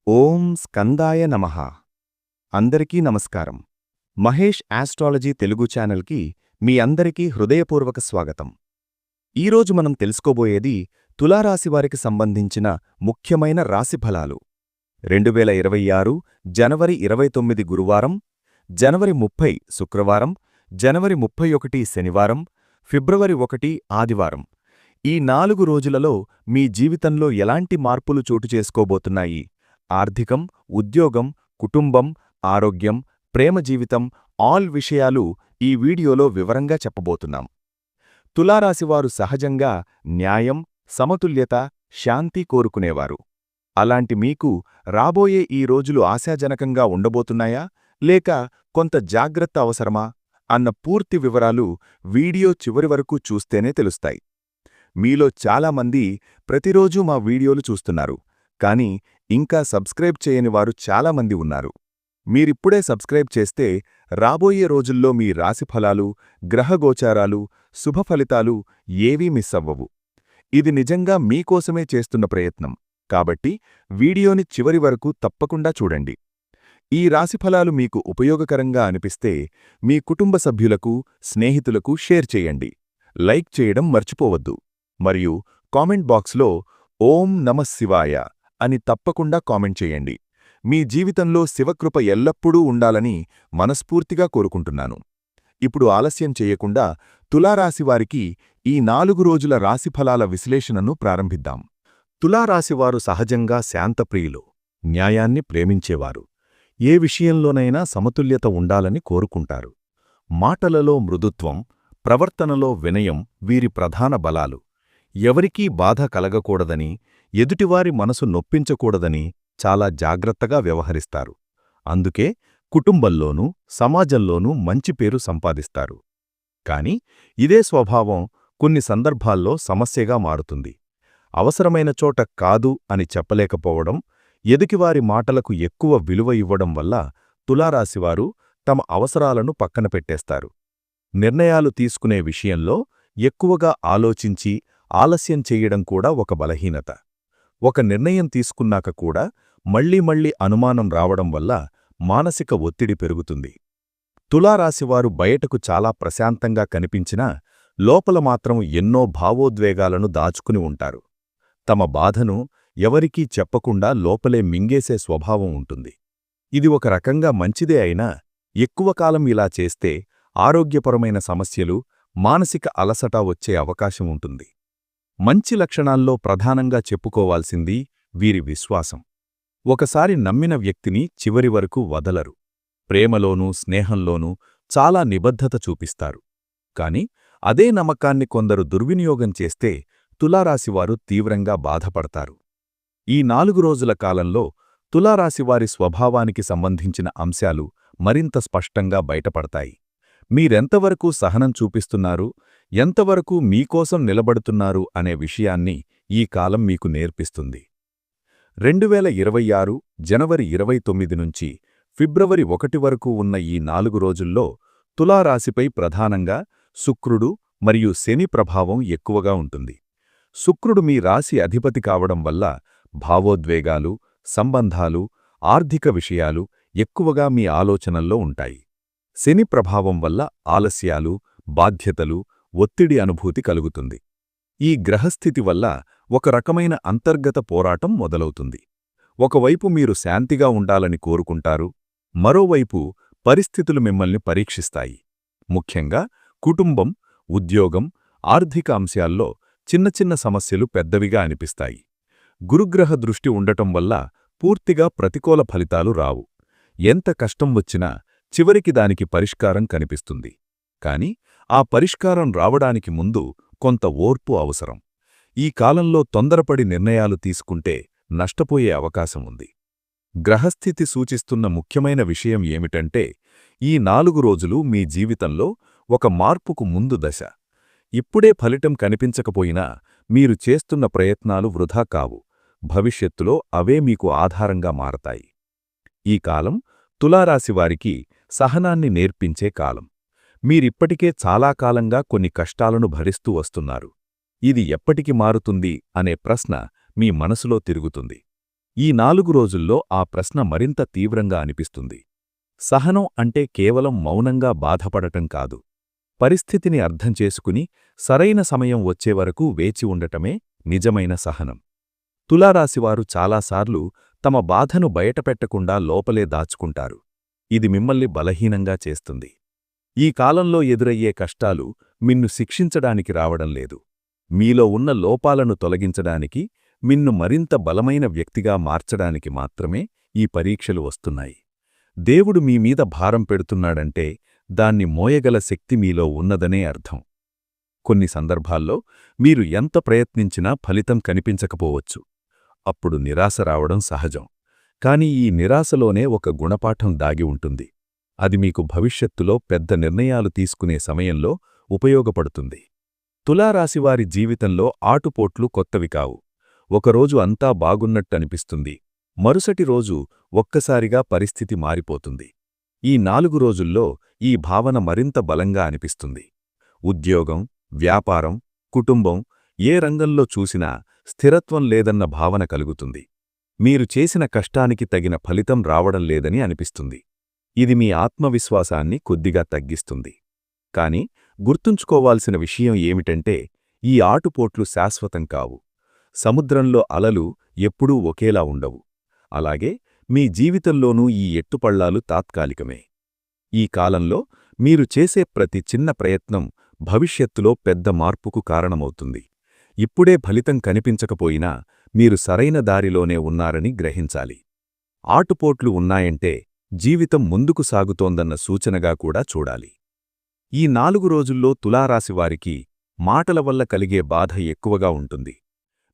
ఓం స్కందాయ నమః. అందరికీ నమస్కారం. మహేష్ ఆస్ట్రాలజీ తెలుగు ఛానల్కి మీ అందరికీ హృదయపూర్వక స్వాగతం. ఈరోజు మనం తెలుసుకోబోయేది తులారాశివారికి సంబంధించిన ముఖ్యమైన రాశిఫలాలు. 2026 జనవరి 29 గురువారం, జనవరి 30 శుక్రవారం, జనవరి 31 శనివారం, ఫిబ్రవరి 1 ఆదివారం. ఈ 4 రోజులలో మీ జీవితంలో ఎలాంటి మార్పులు చోటు చేసుకోబోతున్నాయి? ఆర్థికం, ఉద్యోగం, కుటుంబం, ఆరోగ్యం, ప్రేమ జీవితం ఆల్ విషయాలు ఈ వీడియోలో వివరంగా చెప్పబోతున్నాం. తులారాశివారు సహజంగా న్యాయం, సమతుల్యత, శాంతి కోరుకునేవారు. అలాంటి మీకు రాబోయే ఈ రోజులు ఆశాజనకంగా ఉండబోతున్నాయా, లేక కొంత జాగ్రత్త అవసరమా అన్న పూర్తి వివరాలు వీడియో చివరి వరకు చూస్తేనే తెలుస్తాయి. మీలో చాలామంది ప్రతిరోజూ మా వీడియోలు చూస్తున్నారు, కానీ ఇంకా సబ్స్క్రైబ్ చేయని వారు చాలామంది ఉన్నారు. మీరిప్పుడే సబ్స్క్రైబ్ చేస్తే రాబోయే రోజుల్లో మీ రాశిఫలాలు, గ్రహగోచారాలు, శుభఫలితాలు ఏవీ మిస్ అవ్వవు. ఇది నిజంగా మీకోసమే చేస్తున్న ప్రయత్నం, కాబట్టి వీడియోని చివరి వరకు తప్పకుండా చూడండి. ఈ రాశిఫలాలు మీకు ఉపయోగకరంగా అనిపిస్తే మీ కుటుంబ సభ్యులకు, స్నేహితులకు షేర్ చేయండి. లైక్ చేయడం మర్చిపోవద్దు. మరియు కామెంట్ బాక్స్లో ఓం నమః శివాయ అని తప్పకుండా కామెంట్ చేయండి. మీ జీవితంలో శివకృప ఎల్లప్పుడూ ఉండాలని మనస్ఫూర్తిగా కోరుకుంటున్నాను. ఇప్పుడు ఆలస్యం చేయకుండా తులారాశివారికి ఈ 4 రోజుల రాశిఫలాల విశ్లేషణను ప్రారంభిద్దాం. తులారాశివారు సహజంగా శాంతప్రియులు, న్యాయాన్ని ప్రేమించేవారు. ఏ విషయంలోనైనా సమతుల్యత ఉండాలని కోరుకుంటారు. మాటలలో మృదుత్వం, ప్రవర్తనలో వినయం వీరి ప్రధాన బలాలు. ఎవరికీ బాధ కలగకూడదని, ఎదుటివారి మనసు నొప్పించకూడదని చాలా జాగ్రత్తగా వ్యవహరిస్తారు. అందుకే కుటుంబంలోనూ, సమాజంలోనూ మంచి పేరు సంపాదిస్తారు. కాని ఇదే స్వభావం కొన్ని సందర్భాల్లో సమస్యగా మారుతుంది. అవసరమైన చోట కాదు అని చెప్పలేకపోవడం, ఎదుటివారి మాటలకు ఎక్కువ విలువ ఇవ్వడం వల్ల తులారాశివారు తమ అవసరాలను పక్కన పెట్టేస్తారు. నిర్ణయాలు తీసుకునే విషయంలో ఎక్కువగా ఆలోచించి ఆలస్యం చెయ్యడం కూడా ఒక బలహీనత. ఒక నిర్ణయం తీసుకున్నాక కూడా మళ్లీ అనుమానం రావడం వల్ల మానసిక ఒత్తిడి పెరుగుతుంది. తులారాశివారు బయటకు చాలా ప్రశాంతంగా కనిపించినా లోపల మాత్రం ఎన్నో భావోద్వేగాలను దాచుకుని ఉంటారు. తమ బాధను ఎవరికీ చెప్పకుండా లోపలే మింగేసే స్వభావం ఉంటుంది. ఇది ఒక రకంగా మంచిదే అయినా ఎక్కువ కాలం ఇలా చేస్తే ఆరోగ్యపరమైన సమస్యలు, మానసిక అలసట వచ్చే అవకాశం ఉంటుంది. మంచి లక్షణాల్లో ప్రధానంగా చెప్పుకోవాల్సింది వీరి విశ్వాసం. ఒకసారి నమ్మిన వ్యక్తిని చివరి వరకు వదలరు. ప్రేమలోనూ, స్నేహంలోనూ చాలా నిబద్ధత చూపిస్తారు. కాని అదే నమ్మకాన్ని కొందరు దుర్వినియోగం చేస్తే తులారాశివారు తీవ్రంగా బాధపడతారు. ఈ 4 రోజుల కాలంలో తులారాశివారి స్వభావానికి సంబంధించిన అంశాలు మరింత స్పష్టంగా బయటపడతాయి. మీరెంతవరకు సహనం చూపిస్తున్నారు, ఎంతవరకు మీకోసం నిలబడుతున్నారు అనే విషయాన్ని ఈ కాలం మీకు నేర్పిస్తుంది. 2026 జనవరి 29 నుంచి ఫిబ్రవరి 1 వరకు ఉన్న ఈ 4 రోజుల్లో తులారాశిపై ప్రధానంగా శుక్రుడు మరియు శని ప్రభావం ఎక్కువగా ఉంటుంది. శుక్రుడు మీ రాశి అధిపతి కావడం వల్ల భావోద్వేగాలు, సంబంధాలు, ఆర్థిక విషయాలు ఎక్కువగా మీ ఆలోచనల్లో ఉంటాయి. శని ప్రభావం వల్ల ఆలస్యాలు, బాధ్యతలు, ఒత్తిడి అనుభూతి కలుగుతుంది. ఈ గ్రహస్థితి వల్ల ఒక రకమైన అంతర్గత పోరాటం మొదలవుతుంది. ఒకవైపు మీరు శాంతిగా ఉండాలని కోరుకుంటారు, మరోవైపు పరిస్థితులు మిమ్మల్ని పరీక్షిస్తాయి. ముఖ్యంగా కుటుంబం, ఉద్యోగం, ఆర్థిక అంశాల్లో చిన్న సమస్యలు పెద్దవిగా అనిపిస్తాయి. గురుగ్రహ దృష్టి ఉండటం వల్ల పూర్తిగా ప్రతికూల ఫలితాలు రావు. ఎంత కష్టం వచ్చినా చివరికి దానికి పరిష్కారం కనిపిస్తుంది. కాని ఆ పరిష్కారం రావడానికి ముందు కొంత ఓర్పు అవసరం. ఈ కాలంలో తొందరపడి నిర్ణయాలు తీసుకుంటే నష్టపోయే అవకాశం ఉంది. గ్రహస్థితి సూచిస్తున్న ముఖ్యమైన విషయం ఏమిటంటే, ఈ 4 రోజులు మీ జీవితంలో ఒక మార్పుకు ముందు దశ. ఇప్పుడే ఫలితం కనిపించకపోయినా మీరు చేస్తున్న ప్రయత్నాలు వృధా కావు. భవిష్యత్తులో అవే మీకు ఆధారంగా మారతాయి. ఈ కాలం తులారాశివారికి సహనాన్ని నేర్పించే కాలం. మీరిప్పటికే చాలా కాలంగా కొన్ని కష్టాలను భరిస్తూ వస్తున్నారు. ఇది ఎప్పటికి మారుతుంది అనే ప్రశ్న మీ మనసులో తిరుగుతుంది. ఈ 4 రోజుల్లో ఆ ప్రశ్న మరింత తీవ్రంగా అనిపిస్తుంది. సహనం అంటే కేవలం మౌనంగా బాధపడటం కాదు. పరిస్థితిని అర్థం చేసుకుని సరైన సమయం వచ్చేవరకు వేచి ఉండటమే నిజమైన సహనం. తులారాశివారు చాలాసార్లు తమ బాధను బయటపెట్టకుండా లోపలే దాచుకుంటారు. ఇది మిమ్మల్ని బలహీనంగా చేస్తుంది. ఈ కాలంలో ఎదురయ్యే కష్టాలు మిన్ను శిక్షించడానికి రావడం లేదు. మీలో ఉన్న లోపాలను తొలగించడానికి, మిన్ను మరింత బలమైన వ్యక్తిగా మార్చడానికి మాత్రమే ఈ పరీక్షలు వస్తున్నాయి. దేవుడు మీమీద భారం పెడుతున్నాడంటే దాన్ని మోయగల శక్తి మీలో ఉన్నదనే అర్థం. కొన్ని సందర్భాల్లో మీరు ఎంత ప్రయత్నించినా ఫలితం కనిపించకపోవచ్చు. అప్పుడు నిరాశ రావడం సహజం. కాని ఈ నిరాశలోనే ఒక గుణపాఠం దాగి ఉంటుంది. అది మీకు భవిష్యత్తులో పెద్ద నిర్ణయాలు తీసుకునే సమయంలో ఉపయోగపడుతుంది. తులారాశివారి జీవితంలో ఆటుపోట్లు కొత్తవి కావు. ఒకరోజు అంతా బాగున్నట్టనిపిస్తుంది. మరుసటి రోజు ఒక్కసారిగా పరిస్థితి మారిపోతుంది. ఈ 4 రోజుల్లో ఈ భావన మరింత బలంగా అనిపిస్తుంది. ఉద్యోగం, వ్యాపారం, కుటుంబం ఏ రంగంలో చూసినా స్థిరత్వం లేదన్న భావన కలుగుతుంది. మీరు చేసిన కష్టానికి తగిన ఫలితం రావడం లేదని అనిపిస్తుంది. ఇది మీ ఆత్మవిశ్వాసాన్ని కొద్దిగా తగ్గిస్తుంది. కాని గుర్తుంచుకోవాల్సిన విషయం ఏమిటంటే ఈ ఆటుపోట్లు శాశ్వతం కావు. సముద్రంలో అలలు ఎప్పుడూ ఒకేలా ఉండవు. అలాగే మీ జీవితంలోనూ ఈ ఎత్తుపళ్ళాలు తాత్కాలికమే. ఈ కాలంలో మీరు చేసే ప్రతి చిన్న ప్రయత్నం భవిష్యత్తులో పెద్ద మార్పుకు కారణమవుతుంది. ఇప్పుడే ఫలితం కనిపించకపోయినా మీరు సరైన దారిలోనే ఉన్నారని గ్రహించాలి. ఆటుపోట్లు ఉన్నాయంటే జీవితం ముందుకు సాగుతోందన్న సూచనగా కూడా చూడాలి. ఈ 4 రోజుల్లో తులారాశివారికి మాటల వల్ల కలిగే బాధ ఎక్కువగా ఉంటుంది.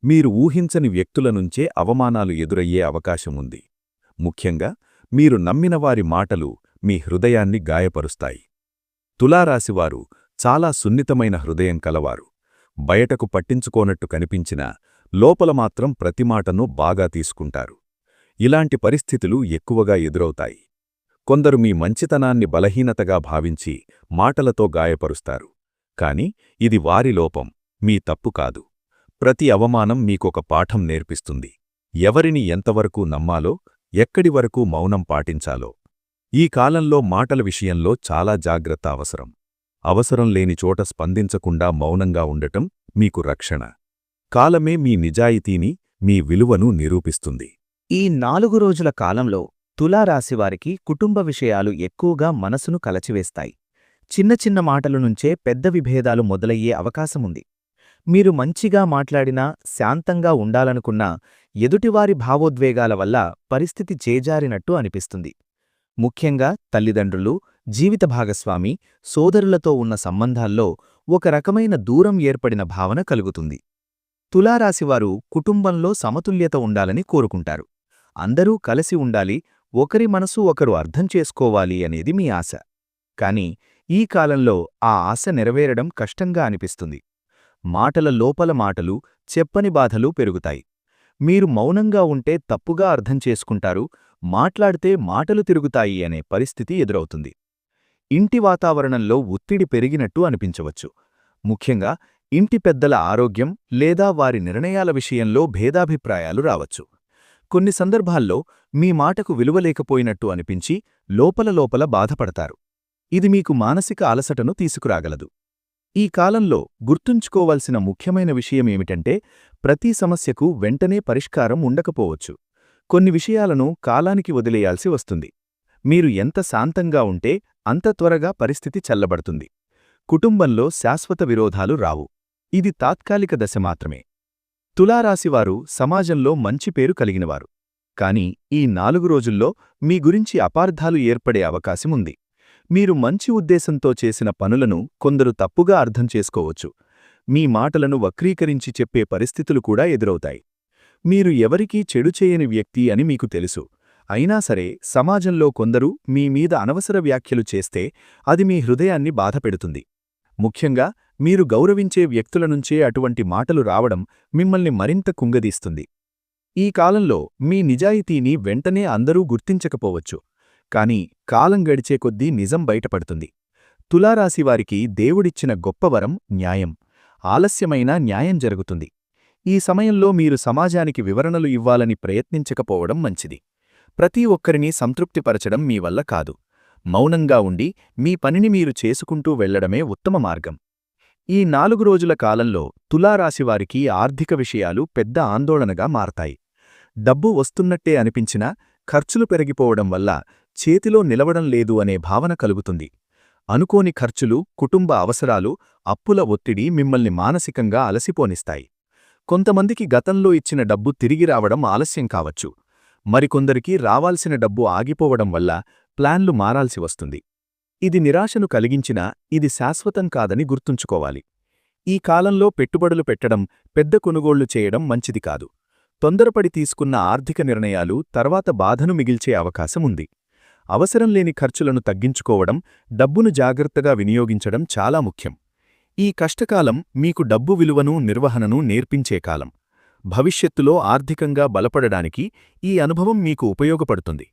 మీరు ఊహించని వ్యక్తుల నుంచే అవమానాలు ఎదురయ్యే అవకాశముంది. ముఖ్యంగా మీరు నమ్మిన వారి మాటలు మీ హృదయాన్ని గాయపరుస్తాయి. తులారాశివారు చాలా సున్నితమైన హృదయం కలవారు. బయటకు పట్టించుకోనట్టు కనిపించినా లోపల మాత్రం ప్రతి మాటను బాగా తీసుకుంటారు. ఇలాంటి పరిస్థితులు ఎక్కువగా ఎదురవుతాయి. కొందరు మీ మంచితనాన్ని బలహీనతగా భావించి మాటలతో గాయపరుస్తారు. కాని ఇది వారి లోపం, మీ తప్పు కాదు. ప్రతి అవమానం మీకొక పాఠం నేర్పిస్తుంది. ఎవరిని ఎంతవరకు నమ్మాలో, ఎక్కడి వరకు మౌనం పాటించాలో. ఈ కాలంలో మాటల విషయంలో చాలా జాగ్రత్త అవసరం. అవసరం లేని చోట స్పందించకుండా మౌనంగా ఉండటం మీకు రక్షణ. కాలమే మీ నిజాయితీని, మీ విలువను నిరూపిస్తుంది. ఈ 4 రోజుల కాలంలో తులారాశివారికి కుటుంబ విషయాలు ఎక్కువగా మనసును కలచివేస్తాయి. చిన్న చిన్న మాటల నుంచే పెద్ద విభేదాలు మొదలయ్యే అవకాశముంది. మీరు మంచిగా మాట్లాడినా, శాంతంగా ఉండాలనుకున్నా ఎదుటివారి భావోద్వేగాల వల్ల పరిస్థితి చేజారినట్టు అనిపిస్తుంది. ముఖ్యంగా తల్లిదండ్రులు, జీవిత భాగస్వామి, సోదరులతో ఉన్న సంబంధాల్లో ఒక రకమైన దూరం ఏర్పడిన భావన కలుగుతుంది. తులారాశివారు కుటుంబంలో సమతుల్యత ఉండాలని కోరుకుంటారు. అందరూ కలిసి ఉండాలి, ఒకరి మనసు ఒకరు అర్థం చేసుకోవాలి అనేది మీ ఆశ. కాని ఈ కాలంలో ఆ ఆశ నెరవేరడం కష్టంగా అనిపిస్తుంది. మాటల లోపల మాటలు, చెప్పని బాధలు పెరుగుతాయి. మీరు మౌనంగా ఉంటే తప్పుగా అర్థం చేసుకుంటారు, మాట్లాడితే మాటలు తిరుగుతాయి అనే పరిస్థితి ఎదురవుతుంది. ఇంటి వాతావరణంలో ఒత్తిడి పెరిగినట్టు అనిపించవచ్చు. ముఖ్యంగా ఇంటి పెద్దల ఆరోగ్యం లేదా వారి నిర్ణయాల విషయంలో భేదాభిప్రాయాలు రావచ్చు. కొన్ని సందర్భాల్లో మీ మాటకు విలువలేకపోయినట్టు అనిపించి లోపల బాధపడతారు. ఇది మీకు మానసిక అలసటను తీసుకురాగలదు. ఈ కాలంలో గుర్తుంచుకోవాల్సిన ముఖ్యమైన విషయమేమిటంటే ప్రతి సమస్యకు వెంటనే పరిష్కారం ఉండకపోవచ్చు. కొన్ని విషయాలను కాలానికి వదిలేయాల్సి వస్తుంది. మీరు ఎంత శాంతంగా ఉంటే అంత త్వరగా పరిస్థితి చల్లబడుతుంది. కుటుంబంలో శాశ్వత విరోధాలు రావు. ఇది తాత్కాలిక దశ మాత్రమే. తులారాశివారు సమాజంలో మంచి పేరు కలిగినవారు. కాని ఈ 4 రోజుల్లో మీ గురించి అపార్థాలు ఏర్పడే అవకాశముంది. మీరు మంచి ఉద్దేశంతో చేసిన పనులను కొందరు తప్పుగా అర్థం చేసుకోవచ్చు. మీ మాటలను వక్రీకరించి చెప్పే పరిస్థితులు కూడా ఎదురవుతాయి. మీరు ఎవరికీ చెడు చేయని వ్యక్తి అని మీకు తెలుసు. అయినా సరే సమాజంలో కొందరు మీ మీద అనవసర వ్యాఖ్యలు చేస్తే అది మీ హృదయాన్ని బాధపెడుతుంది. ముఖ్యంగా మీరు గౌరవించే వ్యక్తుల నుంచే అటువంటి మాటలు రావడం మిమ్మల్ని మరింత కుంగదీస్తుంది. ఈ కాలంలో మీ నిజాయితీని వెంటనే అందరూ గుర్తించకపోవచ్చు. కాని కాలం గడిచే కొద్దీ నిజం బయటపడుతుంది. తులారాశివారికి దేవుడిచ్చిన గొప్ప వరం న్యాయం. ఆలస్యమైనా న్యాయం జరుగుతుంది. ఈ సమయంలో మీరు సమాజానికి వివరణలు ఇవ్వాలని ప్రయత్నించకపోవడం మంచిది. ప్రతి ఒక్కరినీ సంతృప్తిపరచడం మీ వల్ల కాదు. మౌనంగా ఉండి మీ పనిని మీరు చేసుకుంటూ వెళ్లడమే ఉత్తమ మార్గం. ఈ 4 రోజుల కాలంలో తులారాశివారికి ఆర్థిక విషయాలు పెద్ద ఆందోళనగా మారతాయి. డబ్బు వస్తున్నట్టే అనిపించినా ఖర్చులు పెరిగిపోవడం వల్ల చేతిలో నిలవడం లేదు అనే భావన కలుగుతుంది. అనుకోని ఖర్చులు, కుటుంబ అవసరాలు, అప్పుల ఒత్తిడి మిమ్మల్ని మానసికంగా అలసిపోనిస్తాయి. కొంతమందికి గతంలో ఇచ్చిన డబ్బు తిరిగి రావడం ఆలస్యం కావచ్చు. మరికొందరికి రావాల్సిన డబ్బు ఆగిపోవడం వల్ల ప్లాన్లు మారాల్సి వస్తుంది. ఇది నిరాశను కలిగించినా ఇది శాశ్వతం కాదని గుర్తుంచుకోవాలి. ఈ కాలంలో పెట్టుబడులు పెట్టడం, పెద్ద కొనుగోళ్లు చేయడం మంచిది కాదు. తొందరపడి తీసుకున్న ఆర్థిక నిర్ణయాలు తర్వాత బాధను మిగిల్చే అవకాశం ఉంది. అవసరం లేని ఖర్చులను తగ్గించుకోవడం, డబ్బును జాగ్రత్తగా వినియోగించడం చాలా ముఖ్యం. ఈ కష్టకాలం మీకు డబ్బు విలువను, నిర్వహణను నేర్పించే కాలం. భవిష్యత్తులో ఆర్థికంగా బలపడడానికి ఈ అనుభవం మీకు ఉపయోగపడుతుంది.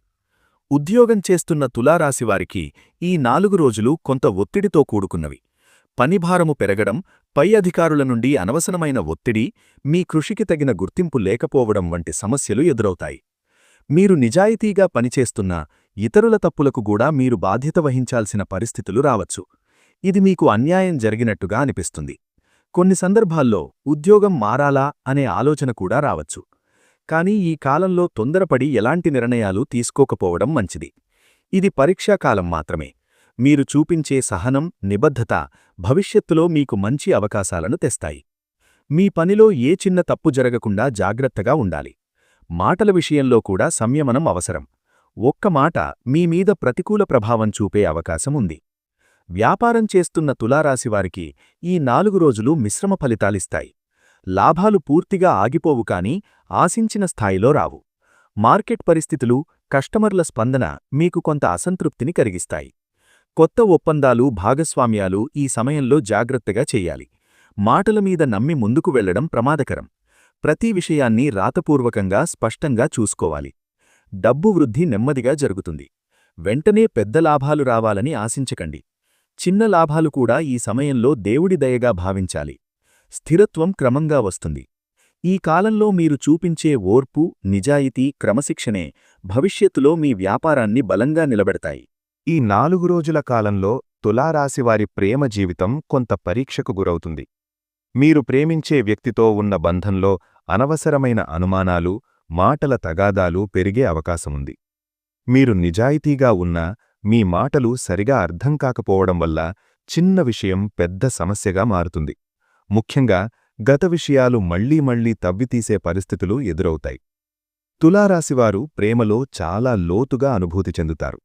ఉద్యోగం చేస్తున్న తులారాశివారికి ఈ 4 రోజులు కొంత ఒత్తిడితో కూడుకున్నవి. పనిభారము పెరగడం, పై అధికారుల నుండి అనవసరమైన ఒత్తిడి, మీ కృషికి తగిన గుర్తింపు లేకపోవడం వంటి సమస్యలు ఎదురవుతాయి. మీరు నిజాయితీగా పనిచేస్తున్నా ఇతరుల తప్పులకు కూడా మీరు బాధ్యత వహించాల్సిన పరిస్థితులు రావచ్చు. ఇది మీకు అన్యాయం జరిగినట్టుగా అనిపిస్తుంది. కొన్ని సందర్భాల్లో ఉద్యోగం మారాలా అనే ఆలోచన కూడా రావచ్చు. కానీ ఈ కాలంలో తొందరపడి ఎలాంటి నిర్ణయాలు తీసుకోకపోవడం మంచిది. ఇది పరీక్షాకాలం మాత్రమే. మీరు చూపించే సహనం, నిబద్ధత భవిష్యత్తులో మీకు మంచి అవకాశాలను తెస్తాయి. మీ పనిలో ఏ చిన్న తప్పు జరగకుండా జాగ్రత్తగా ఉండాలి. మాటల విషయంలో కూడా సంయమనం అవసరం. ఒక్క మాట మీ మీద ప్రతికూల ప్రభావం చూపే అవకాశం ఉంది. వ్యాపారం చేస్తున్న తులారాశివారికి ఈ 4 రోజులు మిశ్రమ ఫలితాలిస్తాయి. లాభాలు పూర్తిగా ఆగిపోవు కానీ ఆశించిన స్థాయిలో రావు. మార్కెట్ పరిస్థితులు, కస్టమర్ల స్పందన మీకు కొంత అసంతృప్తిని కలిగిస్తాయి. కొత్త ఒప్పందాలు, భాగస్వామ్యాలు ఈ సమయంలో జాగ్రత్తగా చెయ్యాలి. మాటల మీద నమ్మి ముందుకు వెళ్లడం ప్రమాదకరం. ప్రతి విషయాన్ని రాతపూర్వకంగా స్పష్టంగా చూసుకోవాలి. డబ్బు వృద్ధి నెమ్మదిగా జరుగుతుంది. వెంటనే పెద్ద లాభాలు రావాలని ఆశించకండి. చిన్న లాభాలు కూడా ఈ సమయంలో దేవుడి దయగా భావించాలి. స్థిరత్వం క్రమంగా వస్తుంది. ఈ కాలంలో మీరు చూపించే ఓర్పు, నిజాయితీ, క్రమశిక్షణే భవిష్యత్తులో మీ వ్యాపారాన్ని బలంగా నిలబెడతాయి. ఈ 4 రోజుల కాలంలో తులారాశివారి ప్రేమ జీవితం కొంత పరీక్షకు గురవుతుంది. మీరు ప్రేమించే వ్యక్తితో ఉన్న బంధంలో అనవసరమైన అనుమానాలు, మాటల తగాదాలు పెరిగే అవకాశముంది. మీరు నిజాయితీగా ఉన్నా మీ మాటలు సరిగా అర్థం కాకపోవడం వల్ల చిన్న విషయం పెద్ద సమస్యగా మారుతుంది. ముఖ్యంగా గత విషయాలు మళ్లీ మళ్లీ తవ్వితీసే పరిస్థితులు ఎదురవుతాయి. తులారాశివారు ప్రేమలో చాలా లోతుగా అనుభూతి చెందుతారు.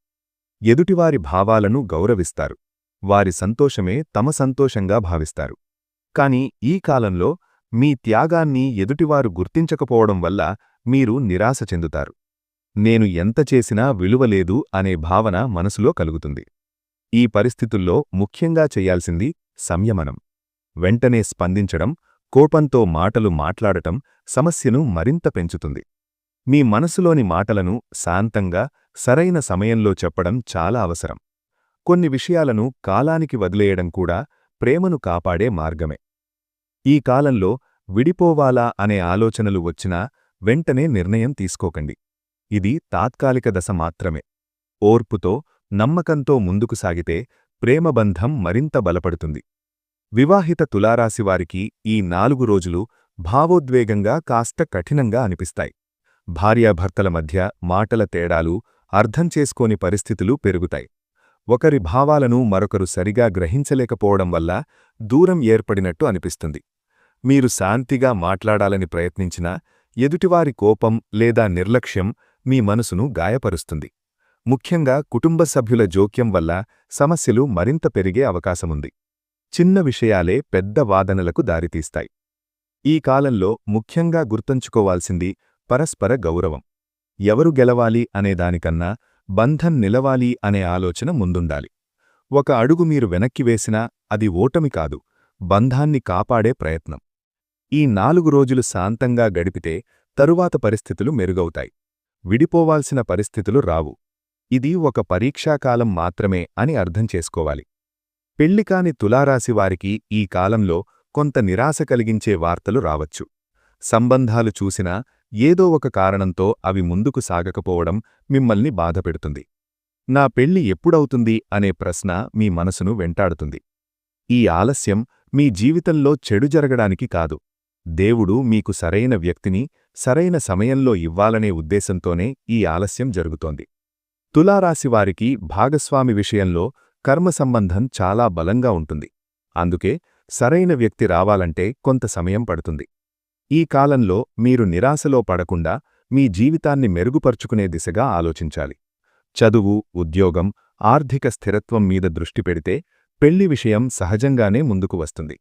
ఎదుటివారి భావాలను గౌరవిస్తారు. వారి సంతోషమే తమ సంతోషంగా భావిస్తారు. కాని ఈ కాలంలో మీ త్యాగాన్ని ఎదుటివారు గుర్తించకపోవడం వల్ల మీరు నిరాశ చెందుతారు. నేను ఎంత చేసినా విలువలేదు అనే భావన మనసులో కలుగుతుంది. ఈ పరిస్థితుల్లో ముఖ్యంగా చెయ్యాల్సింది సంయమనం. వెంటనే స్పందించడం, కోపంతో మాటలు మాట్లాడటం సమస్యను మరింత పెంచుతుంది. మీ మనసులోని మాటలను శాంతంగా, సరైన సమయంలో చెప్పడం చాలా అవసరం. కొన్ని విషయాలను కాలానికి వదిలేయడం కూడా ప్రేమను కాపాడే మార్గమే. ఈ కాలంలో విడిపోవాలా అనే ఆలోచనలు వచ్చినా వెంటనే నిర్ణయం తీసుకోకండి. ఇది తాత్కాలిక దశ మాత్రమే. ఓర్పుతో, నమ్మకంతో ముందుకు సాగితే ప్రేమబంధం మరింత బలపడుతుంది. వివాహిత తులారాశివారికి ఈ 4 రోజులు భావోద్వేగంగా కాస్త కఠినంగా అనిపిస్తాయి. భార్యాభర్తల మధ్య మాటల తేడాలు, అర్థం చేసుకోని పరిస్థితులు పెరుగుతాయి. ఒకరి భావాలను మరొకరు సరిగా గ్రహించలేకపోవడం వల్ల దూరం ఏర్పడినట్టు అనిపిస్తుంది. మీరు శాంతిగా మాట్లాడాలని ప్రయత్నించినా ఎదుటివారి కోపం లేదా నిర్లక్ష్యం మీ మనసును గాయపరుస్తుంది. ముఖ్యంగా కుటుంబ సభ్యుల జోక్యం వల్ల సమస్యలు మరింత పెరిగే అవకాశముంది. చిన్న విషయాలే పెద్ద వాదనలకు దారితీస్తాయి. ఈ కాలంలో ముఖ్యంగా గుర్తుంచుకోవాల్సింది పరస్పర గౌరవం. ఎవరు గెలవాలి అనేదానికన్నా బంధం నిలవాలి అనే ఆలోచన ముందుండాలి. ఒక అడుగు మీరు వెనక్కి వేసినా అది ఓటమి కాదు, బంధాన్ని కాపాడే ప్రయత్నం. ఈ 4 రోజులు శాంతంగా గడిపితే తరువాత పరిస్థితులు మెరుగవుతాయి. విడిపోవాల్సిన పరిస్థితులు రావు. ఇది ఒక పరీక్షాకాలం మాత్రమే అని అర్థం చేసుకోవాలి. పెళ్లికాని తులారాశివారికి ఈ కాలంలో కొంత నిరాశ కలిగించే వార్తలు రావచ్చు. సంబంధాలు చూసినా ఏదో ఒక కారణంతో అవి ముందుకు సాగకపోవడం మిమ్మల్ని బాధపెడుతుంది. నా పెళ్లి ఎప్పుడవుతుంది అనే ప్రశ్న మీ మనసును వెంటాడుతుంది. ఈ ఆలస్యం మీ జీవితంలో చెడు జరగడానికి కాదు, దేవుడు మీకు సరైన వ్యక్తిని సరైన సమయంలో ఇవ్వాలనే ఉద్దేశంతోనే ఈ ఆలస్యం జరుగుతోంది. తులారాశివారికి భాగస్వామి విషయంలో కర్మ సంబంధం చాలా బలంగా ఉంటుంది. అందుకే సరైన వ్యక్తి రావాలంటే కొంత సమయం పడుతుంది. ఈ కాలంలో మీరు నిరాశలో పడకుండా మీ జీవితాన్ని మెరుగుపరుచుకునే దిశగా ఆలోచించాలి. చదువు, ఉద్యోగం, ఆర్థిక స్థిరత్వం మీద దృష్టి పెడితే పెళ్లి విషయం సహజంగానే ముందుకు వస్తుంది.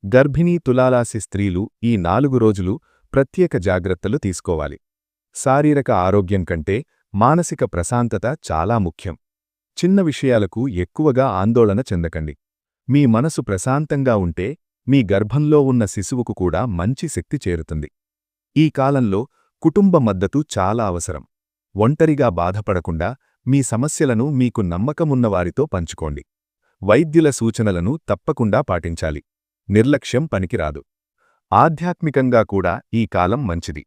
గర్భిణీ తులారాశి స్త్రీలు ఈ 4 రోజులు ప్రత్యేక జాగ్రత్తలు తీసుకోవాలి. శారీరక ఆరోగ్యం కంటే మానసిక ప్రశాంతత చాలా ముఖ్యం. చిన్న విషయాలకు ఎక్కువగా ఆందోళన చెందకండి. మీ మనసు ప్రశాంతంగా ఉంటే మీ గర్భంలో ఉన్న శిశువుకు కూడా మంచి శక్తి చేరుతుంది. ఈ కాలంలో కుటుంబ మద్దతు చాలా అవసరం. ఒంటరిగా బాధపడకుండా మీ సమస్యలను మీకు నమ్మకమున్నవారితో పంచుకోండి. వైద్యుల సూచనలను తప్పకుండా పాటించాలి. నిర్లక్ష్యం పనికిరాదు. ఆధ్యాత్మికంగా కూడా ఈ కాలం మంచిది.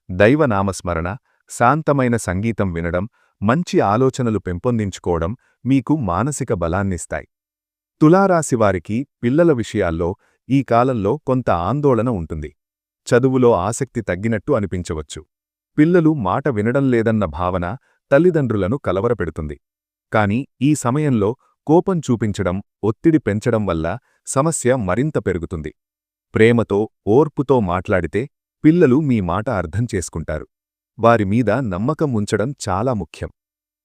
దైవనామస్మరణ, శాంతమైన సంగీతం వినడం, మంచి ఆలోచనలు పెంపొందించుకోవడం మీకు మానసిక బలాన్నిస్తాయి. తులారాశివారికి పిల్లల విషయాల్లో ఈ కాలంలో కొంత ఆందోళన ఉంటుంది. చదువులో ఆసక్తి తగ్గినట్టు అనిపించవచ్చు. పిల్లలు మాట వినడం లేదన్న భావన తల్లిదండ్రులను కలవరపెడుతుంది. కాని ఈ సమయంలో కోపం చూపించడం, ఒత్తిడి పెంచడం వల్ల సమస్య మరింత పెరుగుతుంది. ప్రేమతో, ఓర్పుతో మాట్లాడితే పిల్లలు మీ మాట అర్థం చేసుకుంటారు. వారిమీద నమ్మకం ఉంచడం చాలా ముఖ్యం.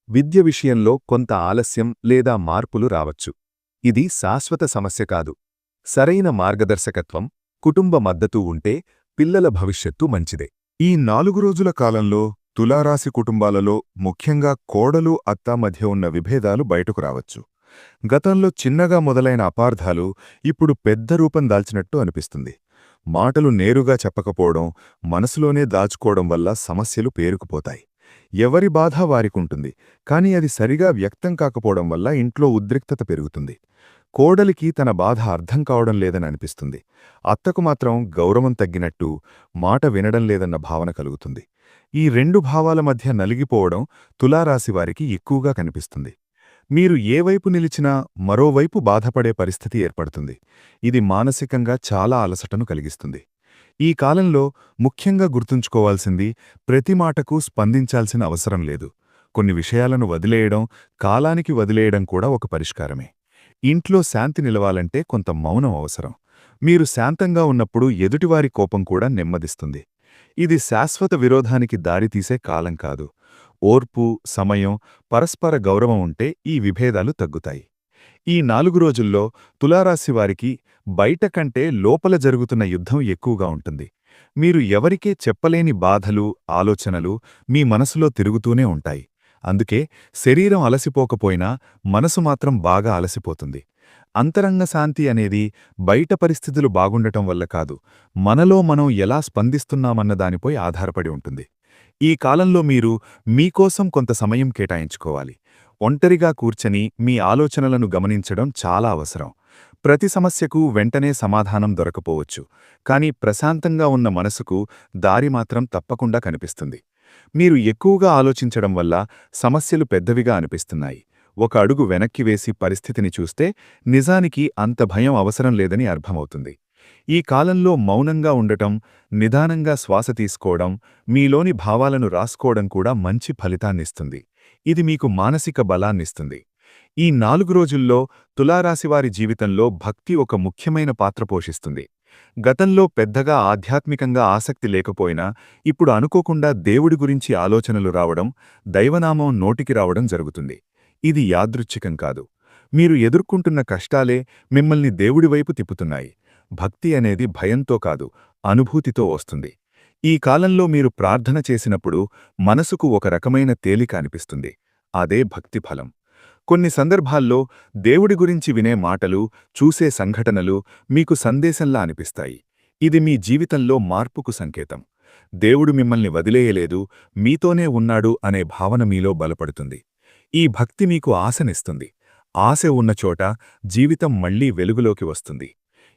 విద్య విషయంలో కొంత ఆలస్యం లేదా మార్పులు రావచ్చు. ఇది శాశ్వత సమస్య కాదు. సరైన మార్గదర్శకత్వం, కుటుంబ మద్దతు ఉంటే పిల్లల భవిష్యత్తు మంచిదే. ఈ 4 రోజుల కాలంలో తులారాశి కుటుంబాలలో ముఖ్యంగా కోడలు, అత్త మధ్య ఉన్న విభేదాలు బయటకు రావచ్చు. గతంలో చిన్నగా మొదలైన అపార్థాలు ఇప్పుడు పెద్ద రూపం దాల్చినట్టు అనిపిస్తుంది. మాటలు నేరుగా చెప్పకపోవడం, మనసులోనే దాచుకోవడం వల్ల సమస్యలు పేరుకుపోతాయి. ఎవరి బాధ వారికుంటుంది, కాని అది సరిగా వ్యక్తం కాకపోవడం వల్ల ఇంట్లో ఉద్రిక్తత పెరుగుతుంది. కోడలికి తన బాధ అర్థం కావడం లేదని అనిపిస్తుంది. అత్తకు మాత్రం గౌరవం తగ్గినట్టు, మాట వినడం లేదన్న భావన కలుగుతుంది. ఈ 2 భావాల మధ్య నలిగిపోవడం తులారాశివారికి ఎక్కువగా కనిపిస్తుంది. మీరు ఏ వైపు నిలిచినా మరోవైపు బాధపడే పరిస్థితి ఏర్పడుతుంది. ఇది మానసికంగా చాలా అలసటను కలిగిస్తుంది. ఈ కాలంలో ముఖ్యంగా గుర్తుంచుకోవాల్సింది, ప్రతి మాటకు స్పందించాల్సిన అవసరం లేదు. కొన్ని విషయాలను వదిలేయడం, కాలానికి వదిలేయడం కూడా ఒక పరిష్కారమే. ఇంట్లో శాంతి నిలవాలంటే కొంత మౌనం అవసరం. మీరు శాంతంగా ఉన్నప్పుడు ఎదుటివారి కోపం కూడా నెమ్మదిస్తుంది. ఇది శాశ్వత విరోధానికి దారితీసే కాలం కాదు. ఓర్పు, సమయం, పరస్పర గౌరవం ఉంటే ఈ విభేదాలు తగ్గుతాయి. ఈ 4 రోజుల్లో తులారాశివారికి బయట కంటే లోపల జరుగుతున్న యుద్ధం ఎక్కువగా ఉంటుంది. మీరు ఎవరికే చెప్పలేని బాధలు, ఆలోచనలు మీ మనసులో తిరుగుతూనే ఉంటాయి. అందుకే శరీరం అలసిపోకపోయినా మనసు మాత్రం బాగా అలసిపోతుంది. అంతరంగ శాంతి అనేది బయట పరిస్థితులు బాగుండటం వల్ల కాదు, మనలో మనం ఎలా స్పందిస్తున్నామన్న దానిపై ఆధారపడి ఉంటుంది. ఈ కాలంలో మీరు మీకోసం కొంత సమయం కేటాయించుకోవాలి. ఒంటరిగా కూర్చొని మీ ఆలోచనలను గమనించడం చాలా అవసరం. ప్రతి సమస్యకు వెంటనే సమాధానం దొరకపోవచ్చు, కానీ ప్రశాంతంగా ఉన్న మనసుకు దారి మాత్రం తప్పకుండా కనిపిస్తుంది. మీరు ఎక్కువగా ఆలోచించడం వల్ల సమస్యలు పెద్దవిగా అనిపిస్తున్నాయి. ఒక అడుగు వెనక్కి వేసి పరిస్థితిని చూస్తే నిజానికి అంత భయం అవసరం లేదని అర్థమవుతుంది. ఈ కాలంలో మౌనంగా ఉండటం, నిదానంగా శ్వాస తీసుకోవడం, మీలోని భావాలను రాసుకోవడం కూడా మంచి ఫలితాన్నిస్తుంది. ఇది మీకు మానసిక బలాన్నిస్తుంది. ఈ 4 రోజుల్లో తులారాశివారి జీవితంలో భక్తి ఒక ముఖ్యమైన పాత్ర పోషిస్తుంది. గతంలో పెద్దగా ఆధ్యాత్మికంగా ఆసక్తి లేకపోయినా ఇప్పుడు అనుకోకుండా దేవుడి గురించి ఆలోచనలు రావడం, దైవనామం నోటికి రావడం జరుగుతుంది. ఇది యాదృచ్ఛికం కాదు. మీరు ఎదుర్కొంటున్న కష్టాలే మిమ్మల్ని దేవుడివైపు తిప్పుతున్నాయి. భక్తి అనేది భయంతో కాదు, అనుభూతితో వస్తుంది. ఈ కాలంలో మీరు ప్రార్థన చేసినప్పుడు మనసుకు ఒక రకమైన తేలిక అనిపిస్తుంది. అదే భక్తి ఫలం. కొన్ని సందర్భాల్లో దేవుడి గురించి వినే మాటలు, చూసే సంఘటనలు మీకు సందేశంలా అనిపిస్తాయి. ఇది మీ జీవితంలో మార్పుకు సంకేతం. దేవుడు మిమ్మల్ని వదిలేయలేదు, మీతోనే ఉన్నాడు అనే భావన మీలో బలపడుతుంది. ఈ భక్తి మీకు ఆశనిస్తుంది. ఆశ ఉన్న చోట జీవితం మళ్లీ వెలుగులోకి వస్తుంది.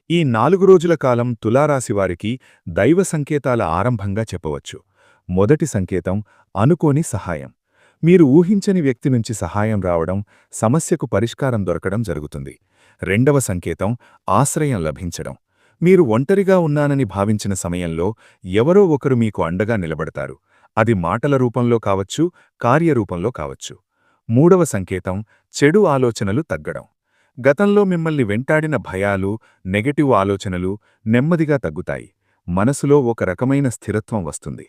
ఈ 4 రోజుల కాలం తులారాశివారికి దైవ సంకేతాల ఆరంభంగా చెప్పవచ్చు. మొదటి సంకేతం అనుకోని సహాయం. మీరు ఊహించని వ్యక్తి నుంచి సహాయం రావడం, సమస్యకు పరిష్కారం దొరకడం జరుగుతుంది. రెండవ సంకేతం ఆశ్రయం లభించడం. మీరు ఒంటరిగా ఉన్నానని భావించిన సమయంలో ఎవరో ఒకరు మీకు అండగా నిలబడతారు. అది మాటల రూపంలో కావచ్చు, కార్యరూపంలో కావచ్చు. మూడవ సంకేతం చెడు ఆలోచనలు తగ్గడం. గతంలో మిమ్మల్ని వెంటాడిన భయాలు, నెగటివ్ ఆలోచనలు నెమ్మదిగా తగ్గుతాయి. మనసులో ఒక రకమైన స్థిరత్వం వస్తుంది.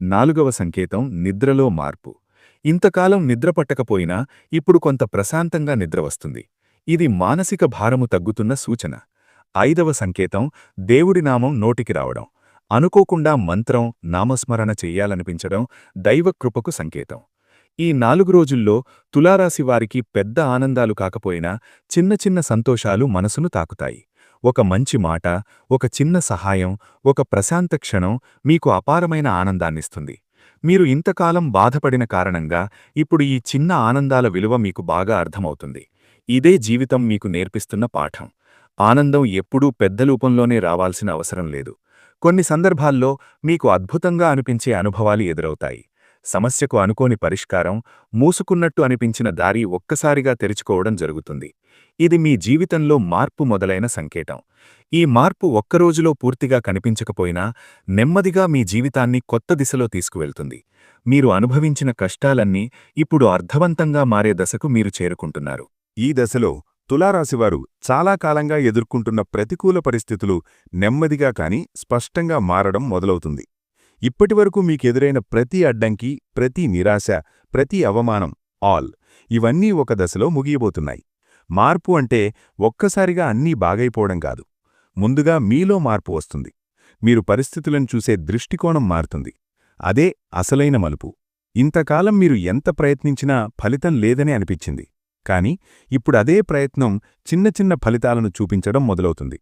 నాలుగవ సంకేతం నిద్రలో మార్పు. ఇంతకాలం నిద్ర పట్టకపోయినా ఇప్పుడు కొంత ప్రశాంతంగా నిద్ర వస్తుంది. ఇది మానసిక భారము తగ్గుతున్న సూచన. ఐదవ సంకేతం దేవుడి నామం నోటికి రావడం. అనుకోకుండా మంత్రం, నామస్మరణ చెయ్యాలనిపించడం దైవ కృపకు సంకేతం. ఈ 4 రోజుల్లో తులారాశివారికి పెద్ద ఆనందాలు కాకపోయినా చిన్న చిన్న సంతోషాలు మనసును తాకుతాయి. ఒక మంచి మాట, ఒక చిన్న సహాయం, ఒక ప్రశాంత క్షణం మీకు అపారమైన ఆనందాన్నిస్తుంది. మీరు ఇంతకాలం బాధపడిన కారణంగా ఇప్పుడు ఈ చిన్న ఆనందాల విలువ మీకు బాగా అర్థమవుతుంది. ఇదే జీవితం మీకు నేర్పిస్తున్న పాఠం. ఆనందం ఎప్పుడూ పెద్ద రూపంలోనే రావాల్సిన అవసరం లేదు. కొన్ని సందర్భాల్లో మీకు అద్భుతంగా అనిపించే అనుభవాలు ఎదురవుతాయి. సమస్యకు అనుకోని పరిష్కారం, మూసుకున్నట్టు అనిపించిన దారి ఒక్కసారిగా తెరుచుకోవడం జరుగుతుంది. ఇది మీ జీవితంలో మార్పు మొదలైన సంకేతం. ఈ మార్పు ఒక్కరోజులో పూర్తిగా కనిపించకపోయినా నెమ్మదిగా మీ జీవితాన్ని కొత్త దిశలో తీసుకువెళ్తుంది. మీరు అనుభవించిన కష్టాలన్నీ ఇప్పుడు అర్థవంతంగా మారే దశకు మీరు చేరుకుంటున్నారు. ఈ దశలో తులారాశివారు చాలా కాలంగా ఎదుర్కొంటున్న ప్రతికూల పరిస్థితులు నెమ్మదిగా కాని స్పష్టంగా మారడం మొదలవుతుంది. ఇప్పటివరకు మీకెదురైన ప్రతి అడ్డంకి, ప్రతి నిరాశ, ప్రతి అవమానం ఇవన్నీ ఒక దశలో ముగియబోతున్నాయి. మార్పు అంటే ఒక్కసారిగా అన్నీ బాగైపోవడం కాదు. ముందుగా మీలో మార్పు వస్తుంది. మీరు పరిస్థితులను చూసే దృష్టికోణం మారుతుంది. అదే అసలైన మలుపు. ఇంతకాలం మీరు ఎంత ప్రయత్నించినా ఫలితం లేదని అనిపించింది. కాని ఇప్పుడదే ప్రయత్నం చిన్న చిన్న ఫలితాలను చూపించడం మొదలవుతుంది.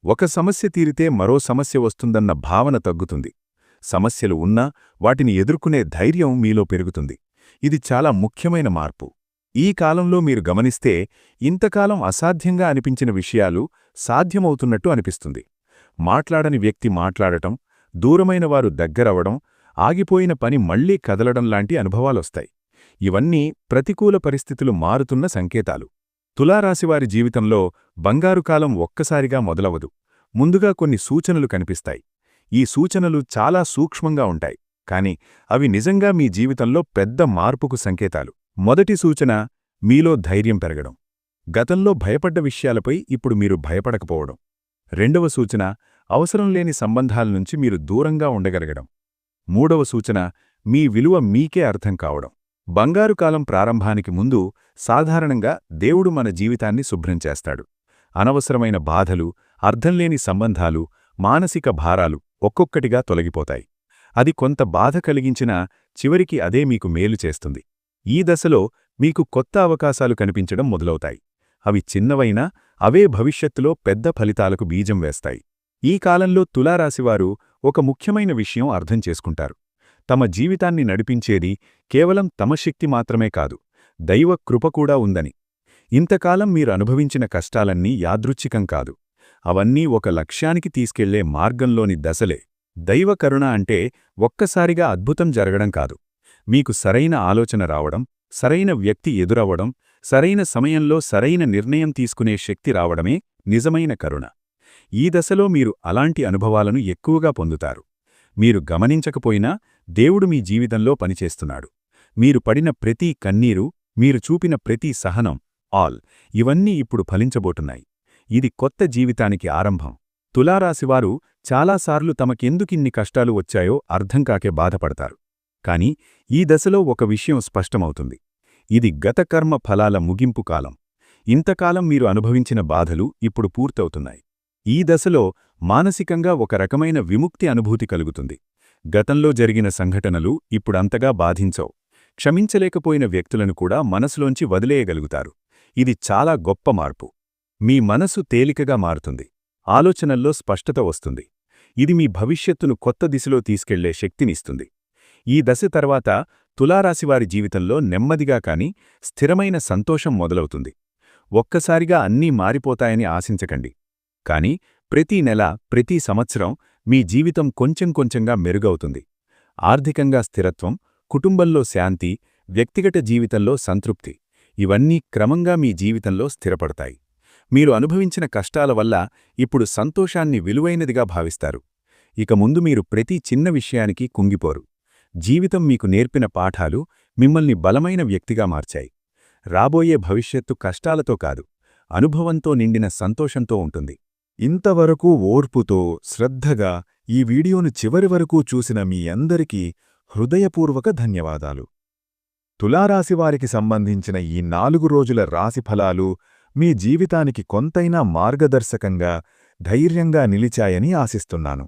ఒక సమస్య తీరితే మరో సమస్య వస్తుందన్న భావన తగ్గుతుంది. సమస్యలు ఉన్నా వాటిని ఎదుర్కొనే ధైర్యం మీలో పెరుగుతుంది. ఇది చాలా ముఖ్యమైన మార్పు. ఈ కాలంలో మీరు గమనిస్తే ఇంతకాలం అసాధ్యంగా అనిపించిన విషయాలు సాధ్యమవుతున్నట్టు అనిపిస్తుంది. మాట్లాడని వ్యక్తి మాట్లాడటం, దూరమైన వారు దగ్గరవడం, ఆగిపోయిన పని మళ్లీ కదలడం లాంటి అనుభవాలొస్తాయి. ఇవన్నీ ప్రతికూల పరిస్థితులు మారుతున్న సంకేతాలు. తులారాశివారి జీవితంలో బంగారు కాలం ఒక్కసారిగా మొదలవదు. ముందుగా కొన్ని సూచనలు కనిపిస్తాయి. ఈ సూచనలు చాలా సూక్ష్మంగా ఉంటాయి, కాని అవి నిజంగా మీ జీవితంలో పెద్ద మార్పుకు సంకేతాలు. మొదటి సూచన మీలో ధైర్యం పెరగడం. గతంలో భయపడ్డ విషయాలపై ఇప్పుడు మీరు భయపడకపోవడం. రెండవ సూచన అవసరం లేని సంబంధాల నుంచి మీరు దూరంగా ఉండగలగడం. మూడవ సూచన మీ విలువ మీకే అర్థం కావడం. బంగారు కాలం ప్రారంభానికి ముందు సాధారణంగా దేవుడు మన జీవితాన్ని శుభ్రం చేస్తాడు. అనవసరమైన బాధలు, అర్థంలేని సంబంధాలు, మానసిక భారాలు ఒక్కొక్కటిగా తొలగిపోతాయి. అది కొంత బాధ కలిగించినా చివరికి అదే మీకు మేలు చేస్తుంది. ఈ దశలో మీకు కొత్త అవకాశాలు కనిపించడం మొదలవుతాయి. అవి చిన్నవైనా అవే భవిష్యత్తులో పెద్ద ఫలితాలకు బీజం వేస్తాయి. ఈ కాలంలో తులారాశివారు ఒక ముఖ్యమైన విషయం అర్థం చేసుకుంటారు. తమ జీవితాన్ని నడిపించేది కేవలం తమ శక్తి మాత్రమే కాదు, దైవ కృప కూడా ఉందని. ఇంతకాలం మీరు అనుభవించిన కష్టాలన్నీ యాదృచ్ఛికం కాదు. అవన్నీ ఒక లక్ష్యానికి తీసుకెళ్లే మార్గంలోని దశలే. దైవ కరుణ అంటే ఒక్కసారిగా అద్భుతం జరగడం కాదు. మీకు సరైన ఆలోచన రావడం, సరైన వ్యక్తి ఎదురవ్వడం, సరైన సమయంలో సరైన నిర్ణయం తీసుకునే శక్తి రావడమే నిజమైన కరుణ. ఈ దశలో మీరు అలాంటి అనుభవాలను ఎక్కువగా పొందుతారు. మీరు గమనించకపోయినా దేవుడు మీ జీవితంలో పనిచేస్తున్నాడు. మీరు పడిన ప్రతి కన్నీరు, మీరు చూపిన ప్రతి సహనం ఇవన్నీ ఇప్పుడు ఫలించబోతున్నాయి. ఇది కొత్త జీవితానికి ఆరంభం. తులారాశివారు చాలాసార్లు తమకెందుకిన్ని కష్టాలు వచ్చాయో అర్థం కాకే బాధపడతారు. కాని ఈ దశలో ఒక విషయం స్పష్టమవుతుంది. ఇది గత కర్మ ఫలాల ముగింపు కాలం. ఇంతకాలం మీరు అనుభవించిన బాధలు ఇప్పుడు పూర్తవుతున్నాయి. ఈ దశలో మానసికంగా ఒక రకమైన విముక్తి అనుభూతి కలుగుతుంది. గతంలో జరిగిన సంఘటనలు ఇప్పుడంతగా బాధించవు. క్షమించలేకపోయిన వ్యక్తులను కూడా మనసులోంచి వదిలేయగలుగుతారు. ఇది చాలా గొప్ప మార్పు. మీ మనసు తేలికగా మారుతుంది. ఆలోచనల్లో స్పష్టత వస్తుంది. ఇది మీ భవిష్యత్తును కొత్త దిశలో తీసుకెళ్లే శక్తినిస్తుంది. ఈ దశ తర్వాత తులారాశివారి జీవితంలో నెమ్మదిగా కాని స్థిరమైన సంతోషం మొదలవుతుంది. ఒక్కసారిగా అన్నీ మారిపోతాయని ఆశించకండి. కాని ప్రతి నెల ప్రతి సంవత్సరం మీ జీవితం కొంచెం కొంచెంగా మెరుగవుతుంది. ఆర్థికంగా స్థిరత్వం, కుటుంబంలో శాంతి, వ్యక్తిగత జీవితంలో సంతృప్తి ఇవన్నీ క్రమంగా మీ జీవితంలో స్థిరపడతాయి. మీరు అనుభవించిన కష్టాల వల్ల ఇప్పుడు సంతోషాన్ని విలువైనదిగా భావిస్తారు. ఇక ముందు మీరు ప్రతి చిన్న విషయానికి కుంగిపోరు. జీవితం మీకు నేర్పిన పాఠాలు మిమ్మల్ని బలమైన వ్యక్తిగా మార్చాయి. రాబోయే భవిష్యత్తు కష్టాలతో కాదు, అనుభవంతో నిండిన సంతోషంతో ఉంటుంది. ఇంతవరకు ఓర్పుతో, శ్రద్ధగా ఈ వీడియోను చివరి వరకు చూసిన మీ అందరికీ హృదయపూర్వక ధన్యవాదాలు. తులారాశివారికి సంబంధించిన ఈ 4 రోజుల రాశిఫలాలు మీ జీవితానికి కొంతైనా మార్గదర్శకంగా, ధైర్యంగా నిలిచాయని ఆశిస్తున్నాను.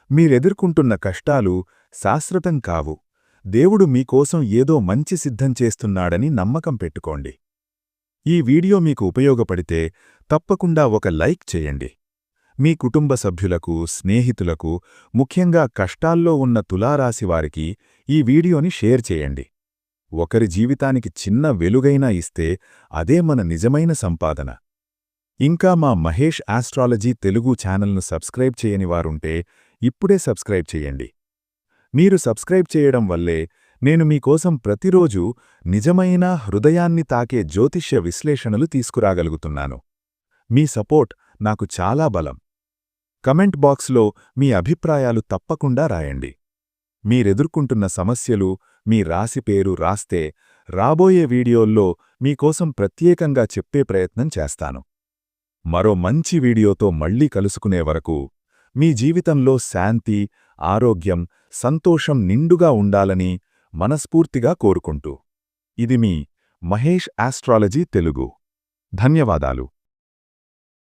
మీరెదుర్కొంటున్న కష్టాలు శాశ్వతం కావు. దేవుడు మీకోసం ఏదో మంచి సిద్ధం చేస్తున్నాడని నమ్మకం పెట్టుకోండి. ఈ వీడియో మీకు ఉపయోగపడితే తప్పకుండా ఒక లైక్ చేయండి. మీ కుటుంబ సభ్యులకు, స్నేహితులకు, ముఖ్యంగా కష్టాల్లో ఉన్న తులారాశివారికి ఈ వీడియోని షేర్ చేయండి. ఒకరి జీవితానికి చిన్న వెలుగైనా ఇస్తే అదే మన నిజమైన సంపాదన. ఇంకా మా మహేష్ ఆస్ట్రాలజీ తెలుగు ఛానల్ను సబ్స్క్రైబ్ చేయని వారుంటే ఇప్పుడే సబ్స్క్రైబ్ చేయండి. మీరు సబ్స్క్రైబ్ చేయడం వల్లే నేను మీకోసం ప్రతిరోజూ నిజమైన హృదయాన్ని తాకే జ్యోతిష్య విశ్లేషణలు తీసుకురాగలుగుతున్నాను. మీ సపోర్ట్ నాకు చాలా బలం. కమెంట్ బాక్స్లో మీ అభిప్రాయాలు తప్పకుండా రాయండి. మీరెదుర్కొంటున్న సమస్యలు, మీ రాశి పేరు రాస్తే రాబోయే వీడియోల్లో మీకోసం ప్రత్యేకంగా చెప్పే ప్రయత్నం చేస్తాను. మరో మంచి వీడియోతో మళ్ళీ కలుసుకునే వరకు మీ జీవితంలో శాంతి, ఆరోగ్యం, సంతోషం నిండుగా ఉండాలని మనస్ఫూర్తిగా కోరుకుంటూ ఇది మీ మహేష్ ఆస్ట్రాలజీ తెలుగు. ధన్యవాదాలు.